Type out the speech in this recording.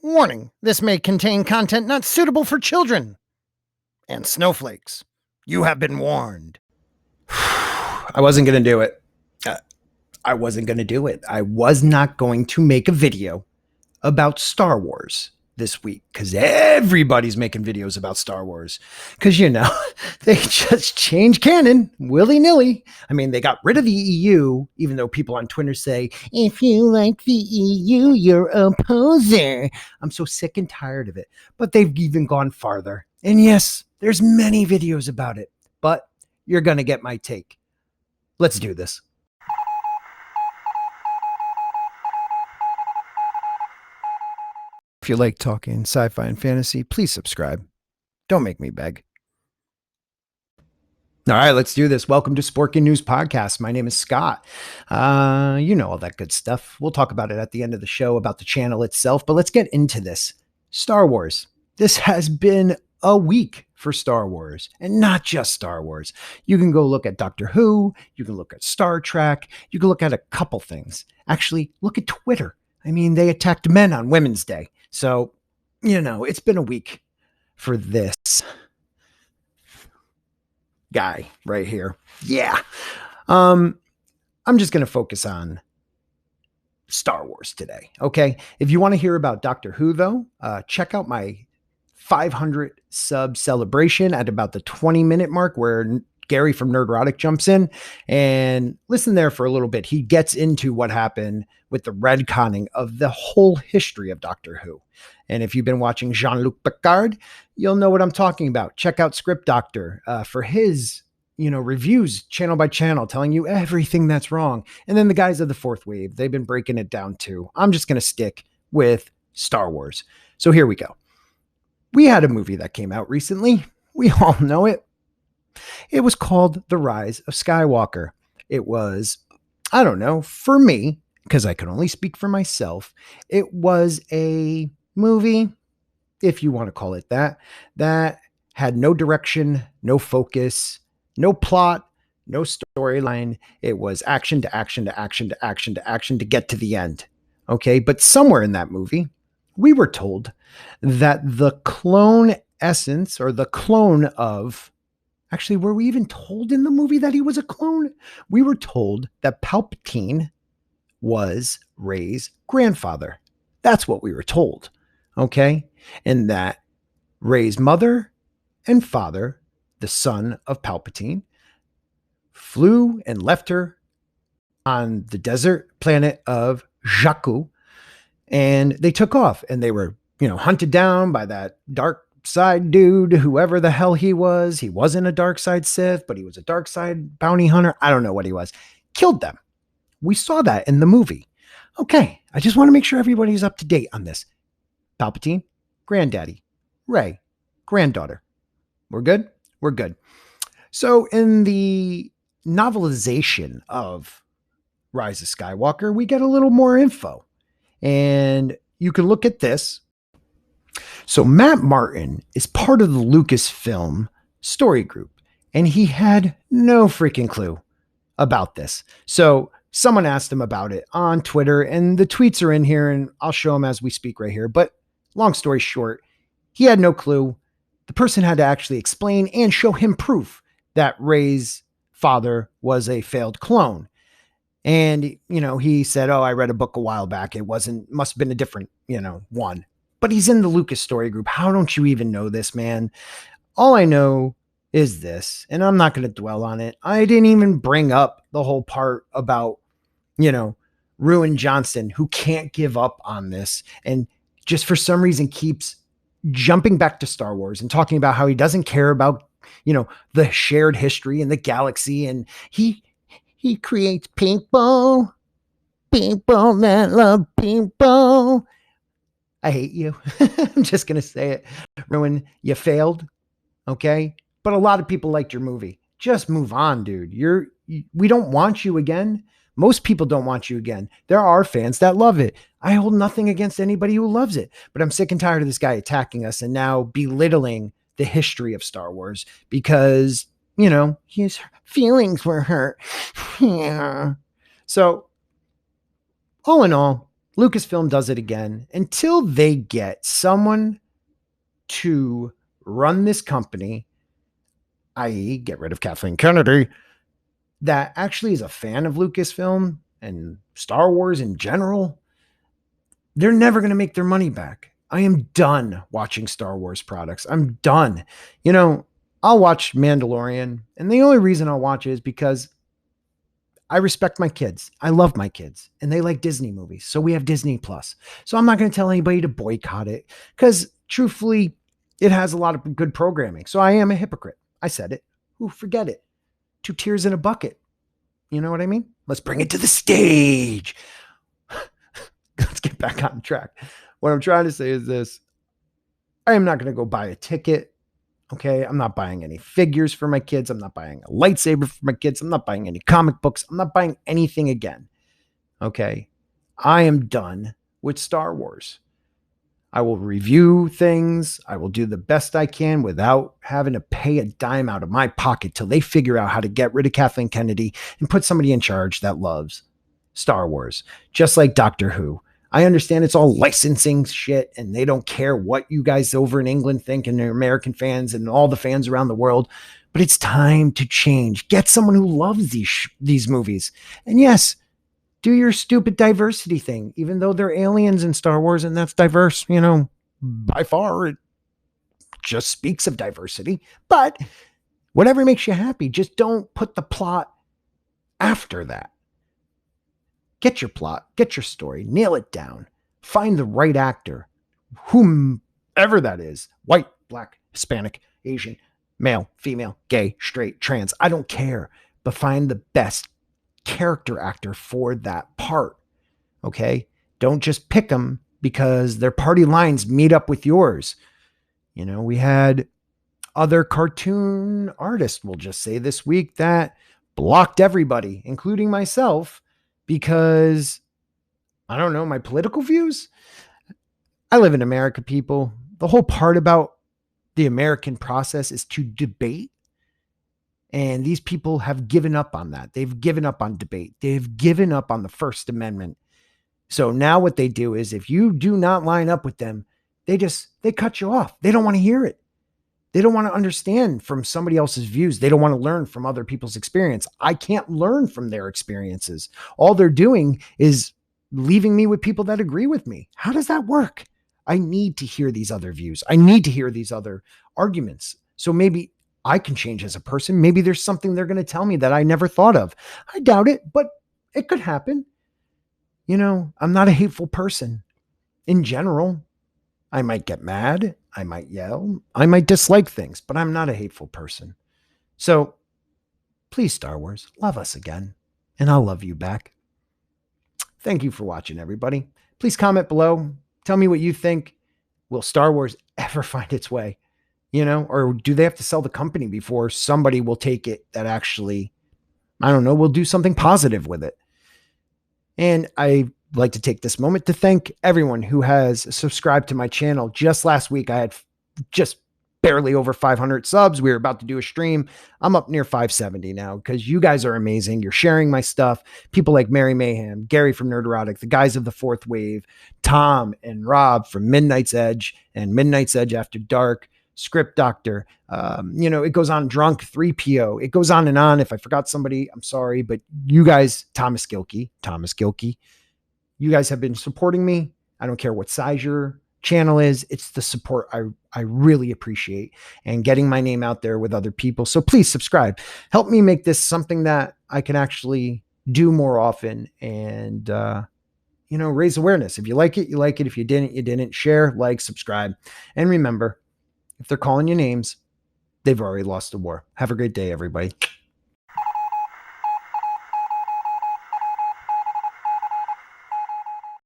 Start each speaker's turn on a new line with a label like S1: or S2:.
S1: Warning, this may contain content not suitable for children. And snowflakes, you have been warned.
S2: I wasn't going to do it. I wasn't going to do it. I was not going to make a video about Star Wars this week because everybody's making videos about Star Wars because, they just changed canon willy-nilly. I mean, they got rid of the EU, even though people on Twitter say, if you like the EU, you're a poser. I'm so sick and tired of it. But they've even gone farther. And yes, there's many videos about it, but you're going to get my take. Let's do this.
S1: If you like talking sci-fi and fantasy, please subscribe. Don't make me beg.
S2: All right, let's do this. Welcome to Sporking News Podcast. My name is Scott. You know all that good stuff. We'll talk about it at the end of the show about the channel itself, but let's get into this. Star Wars. This has been a week for Star Wars, and not just Star Wars. You can go look at Doctor Who. You can look at Star Trek. You can look at a couple things. Actually, look at Twitter. I mean, they attacked men on Women's Day. So, it's been a week for this guy right here. Yeah. I'm just going to focus on Star Wars today. Okay. If you want to hear about Doctor Who, though, check out my 500 sub celebration at about the 20-minute mark where Gary from Nerdrotic jumps in and listen there for a little bit. He gets into what happened with the retconning of the whole history of Doctor Who. And if you've been watching Jean-Luc Picard, you'll know what I'm talking about. Check out Script Doctor for his, reviews channel by channel, telling you everything that's wrong. And then the guys of the Fourth Wave, they've been breaking it down too. I'm just going to stick with Star Wars. So here we go. We had a movie that came out recently. We all know it. It was called The Rise of Skywalker. It was, I don't know, for me, because I can only speak for myself, it was a movie, if you want to call it that had no direction, no focus, no plot, no storyline. It was action to action to action to action to action to get to the end. Okay, but somewhere in that movie, we were told that the clone essence or the clone of Actually, were we even told in the movie that he was a clone? We were told that Palpatine was Rey's grandfather. That's what we were told. Okay? And that Rey's mother and father, the son of Palpatine, flew and left her on the desert planet of Jakku. And they took off and they were, hunted down by that dark side dude, whoever the hell he was. He wasn't a dark side Sith, but he was a dark side bounty hunter. I don't know what he was. Killed them. We saw that in the movie. Okay, I just want to make sure everybody's up to date on this. Palpatine, granddaddy. Rey, granddaughter. We're good? We're good. So in the novelization of Rise of Skywalker, we get a little more info. And you can look at this. So Matt Martin is part of the Lucasfilm story group, and he had no freaking clue about this. So someone asked him about it on Twitter, and the tweets are in here, and I'll show them as we speak right here. But long story short, he had no clue. The person had to actually explain and show him proof that Rey's father was a failed clone. And, he said, I read a book a while back. It must have been a different, one. But he's in the Lucas story group. How don't you even know this, man? All I know is this, and I'm not going to dwell on it. I didn't even bring up the whole part about, Ruin Johnson, who can't give up on this and just for some reason keeps jumping back to Star Wars and talking about how he doesn't care about, the shared history and the galaxy. And he creates people that love people. I hate you. I'm just going to say it. Ruin, you failed. Okay. But a lot of people liked your movie. Just move on, dude. We don't want you again. Most people don't want you again. There are fans that love it. I hold nothing against anybody who loves it, but I'm sick and tired of this guy attacking us and now belittling the history of Star Wars because, his feelings were hurt. Yeah. So all in all, Lucasfilm does it again until they get someone to run this company, i.e., get rid of Kathleen Kennedy, that actually is a fan of Lucasfilm and Star Wars in general. They're never going to make their money back. I am done watching Star Wars products. I'm done. You know, I'll watch Mandalorian, and the only reason I'll watch it is because I respect my kids. I love my kids, and they like Disney movies. So we have Disney Plus. So I'm not going to tell anybody to boycott it because truthfully, it has a lot of good programming. So I am a hypocrite. I said it. Ooh, forget it. 2 tears in a bucket. You know what I mean? Let's bring it to the stage. Let's get back on track. What I'm trying to say is this. I am not going to go buy a ticket. Okay. I'm not buying any figures for my kids. I'm not buying a lightsaber for my kids. I'm not buying any comic books. I'm not buying anything again. Okay. I am done with Star Wars. I will review things. I will do the best I can without having to pay a dime out of my pocket till they figure out how to get rid of Kathleen Kennedy and put somebody in charge that loves Star Wars, just like Doctor Who. I understand it's all licensing shit and they don't care what you guys over in England think and their American fans and all the fans around the world, but it's time to change. Get someone who loves these movies. And yes, do your stupid diversity thing, even though they're aliens in Star Wars and that's diverse, you know, by far it just speaks of diversity, but whatever makes you happy, just don't put the plot after that. Get your plot, get your story, nail it down, find the right actor, whomever that is, white, black, Hispanic, Asian, male, female, gay, straight, trans, I don't care, but find the best character actor for that part. Okay. Don't just pick them because their party lines meet up with yours. You know, we had other cartoon artists, we'll just say this week, that blocked everybody, including myself, because I don't know, my political views. I live in America, people. The whole part about the American process is to debate. And these people have given up on that. They've given up on debate. They've given up on the First Amendment. So now what they do is if you do not line up with them, they cut you off. They don't want to hear it. They don't want to understand from somebody else's views. They don't want to learn from other people's experience. I can't learn from their experiences. All they're doing is leaving me with people that agree with me. How does that work? I need to hear these other views. I need to hear these other arguments. So maybe I can change as a person. Maybe there's something they're going to tell me that I never thought of. I doubt it, but it could happen. You know, I'm not a hateful person in general. I might get mad. I might yell. I might dislike things, but I'm not a hateful person. So please, Star Wars, love us again, and I'll love you back. Thank you for watching, everybody. Please comment below. Tell me what you think. Will Star Wars ever find its way? You know, or do they have to sell the company before somebody will take it that actually, I don't know, will do something positive with it? And I like to take this moment to thank everyone who has subscribed to my channel. Just last week, I had just barely over 500 subs. We were about to do a stream. I'm up near 570 now because you guys are amazing. You're sharing my stuff. People like Mary Mayhem, Gary from Nerderotic, the guys of the Fourth Wave, Tom and Rob from Midnight's Edge and Midnight's Edge After Dark, Script Doctor. You know, it goes on. Drunk 3PO. It goes on and on. If I forgot somebody, I'm sorry, but you guys, Thomas Gilkey, you guys have been supporting me. I don't care what size your channel is. It's the support I really appreciate and getting my name out there with other people. So please subscribe. Help me make this something that I can actually do more often and, you know, raise awareness. If you like it, you like it. If you didn't, you didn't. Share, like, subscribe. And remember, if they're calling you names, they've already lost the war. Have a great day, everybody.